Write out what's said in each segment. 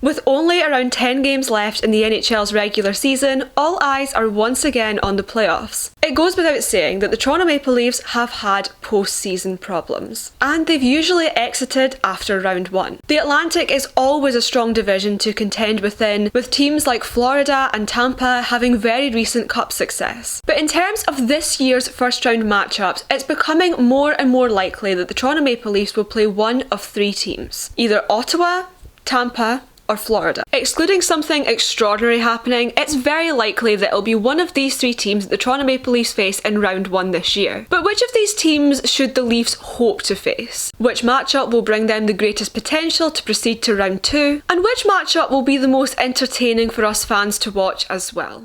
With only around 10 games left in the NHL's regular season, all eyes are once again on the playoffs. It goes without saying that the Toronto Maple Leafs have had post-season problems, and they've usually exited after round 1. The Atlantic is always a strong division to contend within, with teams like Florida and Tampa having very recent cup success. But in terms of this year's first round matchups, it's becoming more and more likely that the Toronto Maple Leafs will play one of 3 teams, either Ottawa, Tampa, or Florida. Excluding something extraordinary happening, it's very likely that it'll be one of these 3 teams that the Toronto Maple Leafs face in round 1 this year. But which of these teams should the Leafs hope to face? Which matchup will bring them the greatest potential to proceed to round 2? And which matchup will be the most entertaining for us fans to watch as well?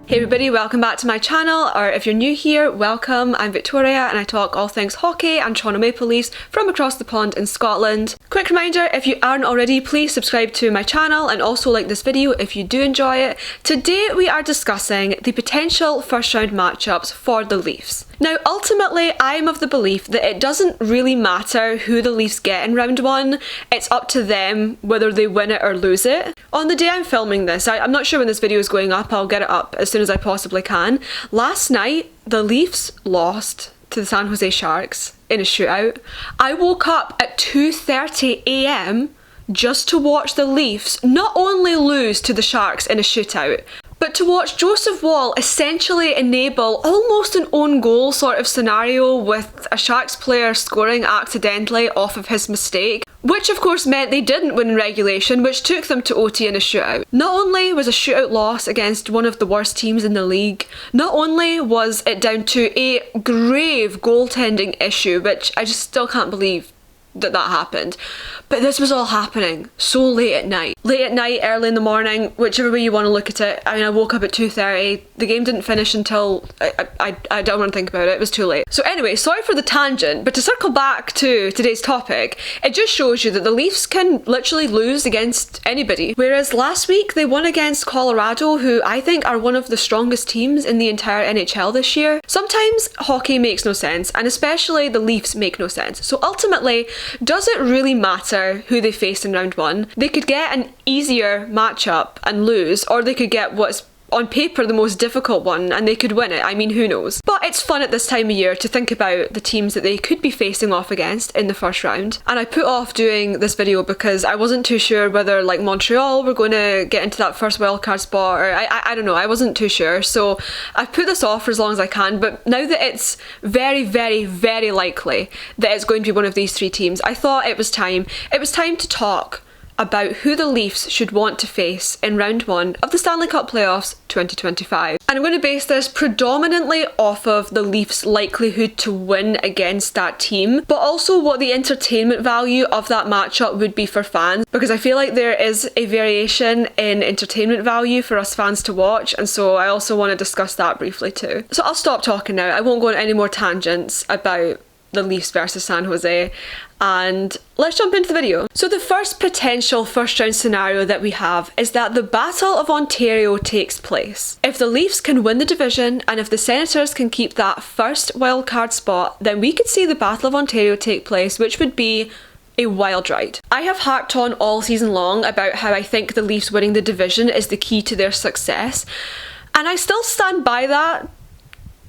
Hey everybody, welcome back to my channel, or if you're new here, welcome. I'm Victoria and I talk all things hockey and Toronto Maple Leafs from across the pond in Scotland. Quick reminder, if you aren't already, please subscribe to my channel and also like this video if you do enjoy it. Today we are discussing the potential first round matchups for the Leafs. Now ultimately I'm of the belief that it doesn't really matter who the Leafs get in round 1, it's up to them whether they win it or lose it. On the day I'm filming this, I'm not sure when this video is going up, I'll get it up as soon as I possibly can. Last night the Leafs lost to the San Jose Sharks in a shootout. I woke up at 2:30 AM just to watch the Leafs not only lose to the Sharks in a shootout, but to watch Joseph Woll essentially enable almost an own goal sort of scenario with a Sharks player scoring accidentally off of his mistake, which of course meant they didn't win in regulation, which took them to OT in a shootout. Not only was a shootout loss against one of the worst teams in the league, not only was it down to a grave goaltending issue, which I just still can't believe that happened, but this was all happening so late at night, early in the morning, whichever way you want to look at it. I mean, I woke up at 2:30, the game didn't finish until I don't want to think about it, it was too late. So anyway, sorry for the tangent, but to circle back to today's topic, it just shows you that the Leafs can literally lose against anybody. Whereas last week they won against Colorado, who I think are one of the strongest teams in the entire NHL this year. Sometimes hockey makes no sense, and especially the Leafs make no sense. So ultimately, does it really matter who they face in round 1? They could get an easier matchup and lose, or they could get what's on paper the most difficult one and they could win it. I mean, who knows? But it's fun at this time of year to think about the teams that they could be facing off against in the first round. And I put off doing this video because I wasn't too sure whether like Montreal were going to get into that first wildcard spot, or I don't know, I wasn't too sure. So I put this off for as long as I can, but now that it's very, very, very likely that it's going to be one of these 3 teams, I thought it was time. It was time to talk about who the Leafs should want to face in round 1 of the Stanley Cup Playoffs 2025. And I'm going to base this predominantly off of the Leafs' likelihood to win against that team, but also what the entertainment value of that matchup would be for fans, because I feel like there is a variation in entertainment value for us fans to watch, and so I also want to discuss that briefly too. So I'll stop talking now, I won't go on any more tangents about the Leafs versus San Jose, and let's jump into the video. So the first potential first round scenario that we have is that the Battle of Ontario takes place. If the Leafs can win the division and if the Senators can keep that first wildcard spot, then we could see the Battle of Ontario take place, which would be a wild ride. I have harped on all season long about how I think the Leafs winning the division is the key to their success, and I still stand by that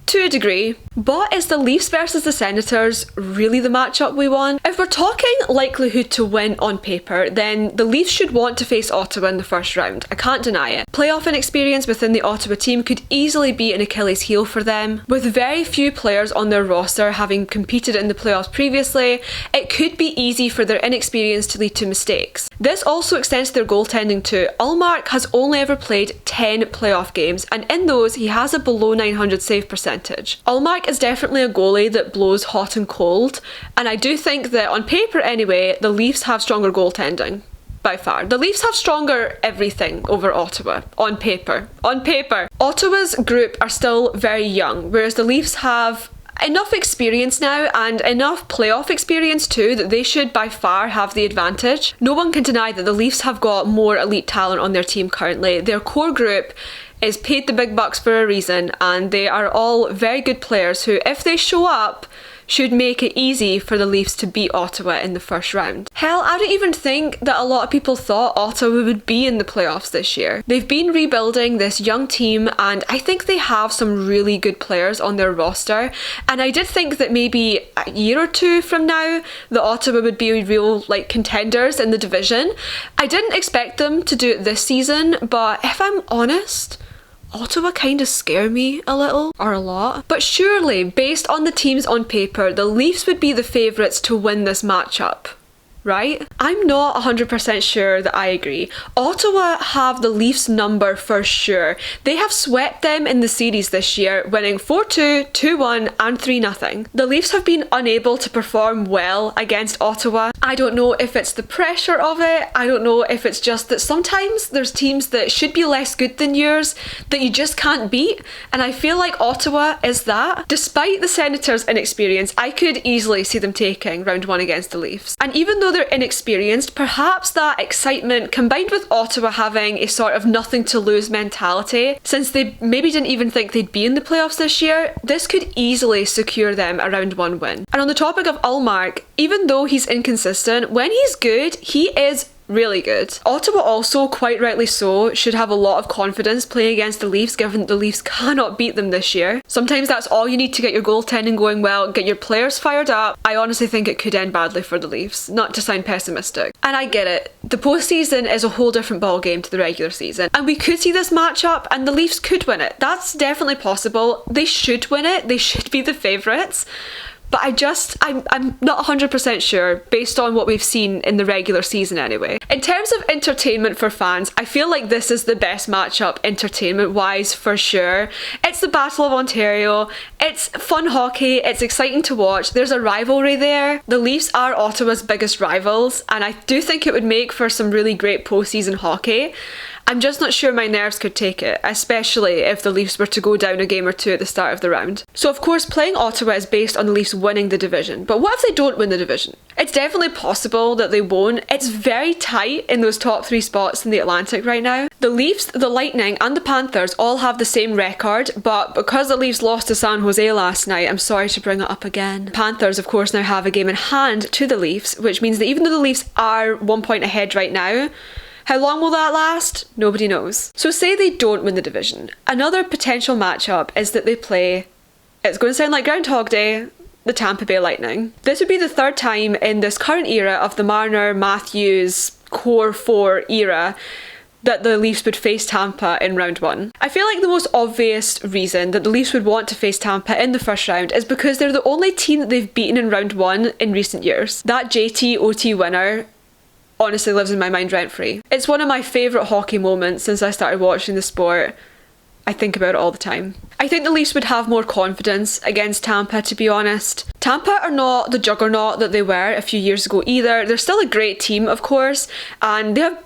to a degree, but is the Leafs versus the Senators really the matchup we want? If we're talking likelihood to win on paper, then the Leafs should want to face Ottawa in the first round. I can't deny it. Playoff inexperience within the Ottawa team could easily be an Achilles heel for them. With very few players on their roster having competed in the playoffs previously, it could be easy for their inexperience to lead to mistakes. This also extends to their goaltending too. Ullmark has only ever played 10 playoff games, and in those he has a below 900 save percentage. Ullmark is definitely a goalie that blows hot and cold, and I do think that on paper anyway, the Leafs have stronger goaltending. By far. The Leafs have stronger everything over Ottawa, on paper. On paper. Ottawa's group are still very young, whereas the Leafs have enough experience now and enough playoff experience too that they should by far have the advantage. No one can deny that the Leafs have got more elite talent on their team currently. Their core group is paid the big bucks for a reason, and they are all very good players who, if they show up, should make it easy for the Leafs to beat Ottawa in the first round. Hell, I don't even think that a lot of people thought Ottawa would be in the playoffs this year. They've been rebuilding this young team, and I think they have some really good players on their roster, and I did think that maybe a year or two from now that Ottawa would be real contenders in the division. I didn't expect them to do it this season, but if I'm honest, Ottawa kind of scare me a little, or a lot. But surely, based on the teams on paper, the Leafs would be the favourites to win this matchup, right? I'm not 100% sure that I agree. Ottawa have the Leafs number for sure. They have swept them in the series this year, winning 4-2, 2-1 and 3-0. The Leafs have been unable to perform well against Ottawa. I don't know if it's the pressure of it. I don't know if it's just that sometimes there's teams that should be less good than yours that you just can't beat, and I feel like Ottawa is that. Despite the Senators' inexperience, I could easily see them taking round one against the Leafs. And even though they're inexperienced, perhaps that excitement combined with Ottawa having a sort of nothing to lose mentality, since they maybe didn't even think they'd be in the playoffs this year, this could easily secure them a round one win. And on the topic of Ullmark, even though he's inconsistent, when he's good, he is really good. Ottawa also, quite rightly so, should have a lot of confidence playing against the Leafs, given that the Leafs cannot beat them this year. Sometimes that's all you need to get your goaltending going well, get your players fired up. I honestly think it could end badly for the Leafs, not to sound pessimistic. And I get it, the postseason is a whole different ballgame to the regular season, and we could see this matchup and the Leafs could win it. That's definitely possible. They should win it, they should be the favourites. But I'm not 100% sure, based on what we've seen in the regular season anyway. In terms of entertainment for fans, I feel like this is the best matchup entertainment-wise for sure. It's the Battle of Ontario, it's fun hockey, it's exciting to watch, there's a rivalry there. The Leafs are Ottawa's biggest rivals, and I do think it would make for some really great postseason hockey. I'm just not sure my nerves could take it, especially if the Leafs were to go down a game or two at the start of the round. So of course, playing Ottawa is based on the Leafs winning the division, but what if they don't win the division? It's definitely possible that they won't. It's very tight in those top three spots in the Atlantic right now. The Leafs, the Lightning and the Panthers all have the same record, but because the Leafs lost to San Jose last night, I'm sorry to bring it up again. The Panthers of course now have a game in hand to the Leafs, which means that even though the Leafs are 1 point ahead right now, how long will that last? Nobody knows. So say they don't win the division. Another potential matchup is that they play, it's going to sound like Groundhog Day, the Tampa Bay Lightning. This would be the third time in this current era of the Marner, Matthews, Core 4 era that the Leafs would face Tampa in round one. I feel like the most obvious reason that the Leafs would want to face Tampa in the first round is because they're the only team that they've beaten in round one in recent years. That JT OT winner honestly lives in my mind rent-free. It's one of my favourite hockey moments since I started watching the sport. I think about it all the time. I think the Leafs would have more confidence against Tampa, to be honest. Tampa are not the juggernaut that they were a few years ago either. They're still a great team, of course, and they have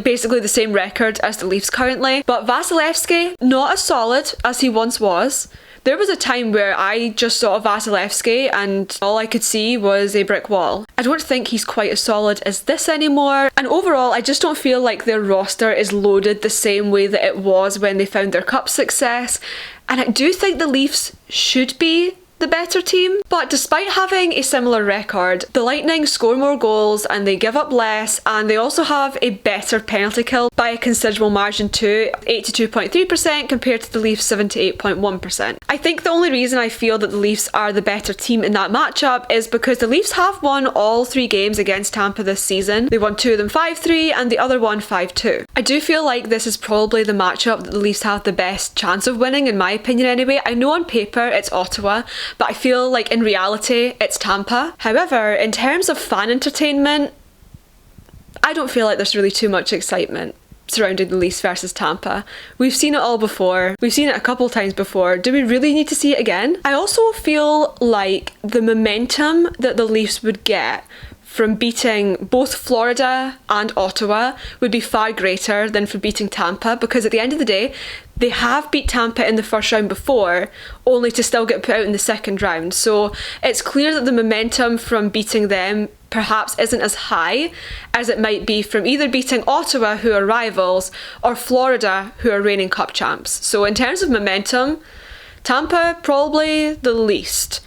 basically the same record as the Leafs currently, but Vasilevsky, not as solid as he once was. There was a time where I just saw Vasilevsky and all I could see was a brick wall. I don't think he's quite as solid as this anymore, and overall I just don't feel like their roster is loaded the same way that it was when they found their cup success, and I do think the Leafs should be the better team. But despite having a similar record, the Lightning score more goals and they give up less, and they also have a better penalty kill by a considerable margin too, 82.3% compared to the Leafs 78.1%. I think the only reason I feel that the Leafs are the better team in that matchup is because the Leafs have won all 3 games against Tampa this season. They won 2 of them 5-3 and the other one 5-2. I do feel like this is probably the matchup that the Leafs have the best chance of winning, in my opinion anyway. I know on paper it's Ottawa, but I feel like in reality it's Tampa. However, in terms of fan entertainment, I don't feel like there's really too much excitement surrounding the Leafs versus Tampa. We've seen it all before. We've seen it a couple times before. Do we really need to see it again? I also feel like the momentum that the Leafs would get from beating both Florida and Ottawa would be far greater than for beating Tampa, because at the end of the day, they have beat Tampa in the first round before, only to still get put out in the second round. So it's clear that the momentum from beating them perhaps isn't as high as it might be from either beating Ottawa, who are rivals, or Florida, who are reigning cup champs. So in terms of momentum, Tampa probably the least,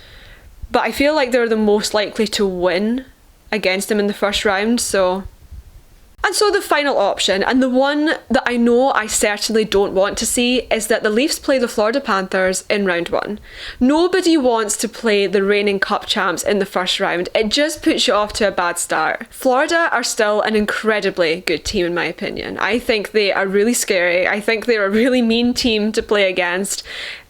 but I feel like they're the most likely to win against them in the first round. And so the final option, and the one that I know I certainly don't want to see, is that the Leafs play the Florida Panthers in round 1. Nobody wants to play the reigning cup champs in the first round. It just puts you off to a bad start. Florida are still an incredibly good team in my opinion. I think they are really scary. I think they're a really mean team to play against,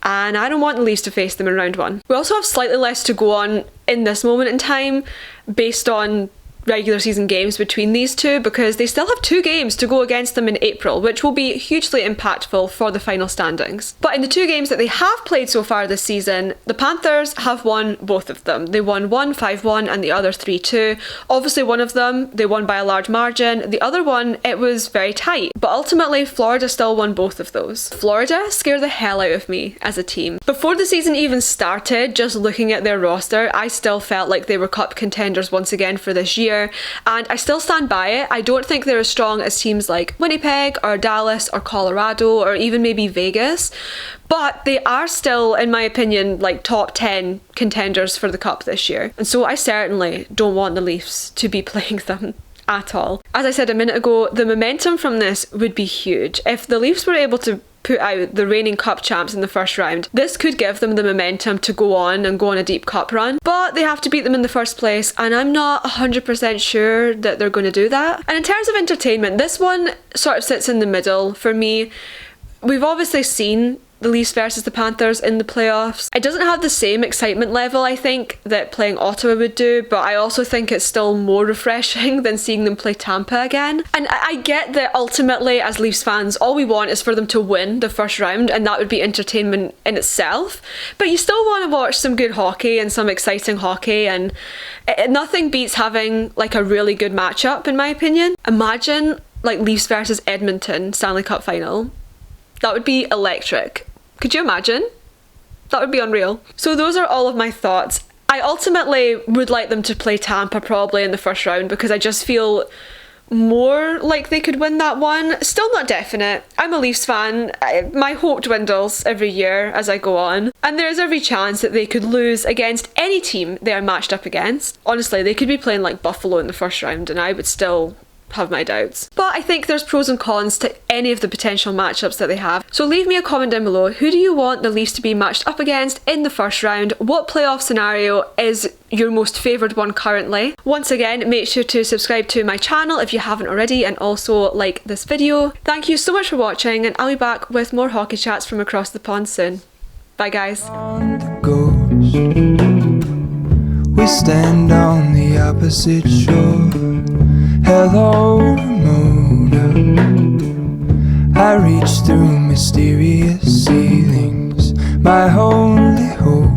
and I don't want the Leafs to face them in round 1. We also have slightly less to go on in this moment in time based on regular season games between these two, because they still have 2 games to go against them in April, which will be hugely impactful for the final standings. But in the 2 games that they have played so far this season, the Panthers have won both of them. They won one 5-1 and the other 3-2. Obviously one of them they won by a large margin, the other one it was very tight, but ultimately Florida still won both of those. Florida scare the hell out of me as a team. Before the season even started, just looking at their roster, I still felt like they were cup contenders once again for this year. And I still stand by it. I don't think they're as strong as teams like Winnipeg or Dallas or Colorado or even maybe Vegas, but they are still, in my opinion, like top 10 contenders for the cup this year. And so I certainly don't want the Leafs to be playing them at all. As I said a minute ago, the momentum from this would be huge. If the Leafs were able to put out the reigning cup champs in the first round, this could give them the momentum to go on a deep cup run, but they have to beat them in the first place, and I'm not 100% sure that they're going to do that. And in terms of entertainment, this one sort of sits in the middle for me. We've obviously seen the Leafs versus the Panthers in the playoffs. It doesn't have the same excitement level, I think, that playing Ottawa would do, but I also think it's still more refreshing than seeing them play Tampa again. And I get that ultimately, as Leafs fans, all we want is for them to win the first round, and that would be entertainment in itself. But you still want to watch some good hockey and some exciting hockey, and nothing beats having like a really good matchup, in my opinion. Imagine like Leafs versus Edmonton Stanley Cup final. That would be electric. Could you imagine? That would be unreal. So those are all of my thoughts. I ultimately would like them to play Tampa probably in the first round, because I just feel more like they could win that one. Still not definite. I'm a Leafs fan. My hope dwindles every year as I go on, and there's every chance that they could lose against any team they are matched up against. Honestly, they could be playing like Buffalo in the first round and I would still have my doubts. But I think there's pros and cons to any of the potential matchups that they have. So leave me a comment down below. Who do you want the Leafs to be matched up against in the first round? What playoff scenario is your most favoured one currently? Once again, make sure to subscribe to my channel if you haven't already, and also like this video. Thank you so much for watching, and I'll be back with more hockey chats from across the pond soon. Bye guys. We stand on the opposite shore. Hello, Ramona. I reach through mysterious ceilings, my only hope.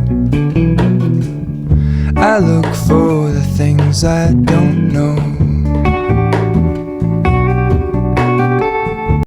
I look for the things I don't know.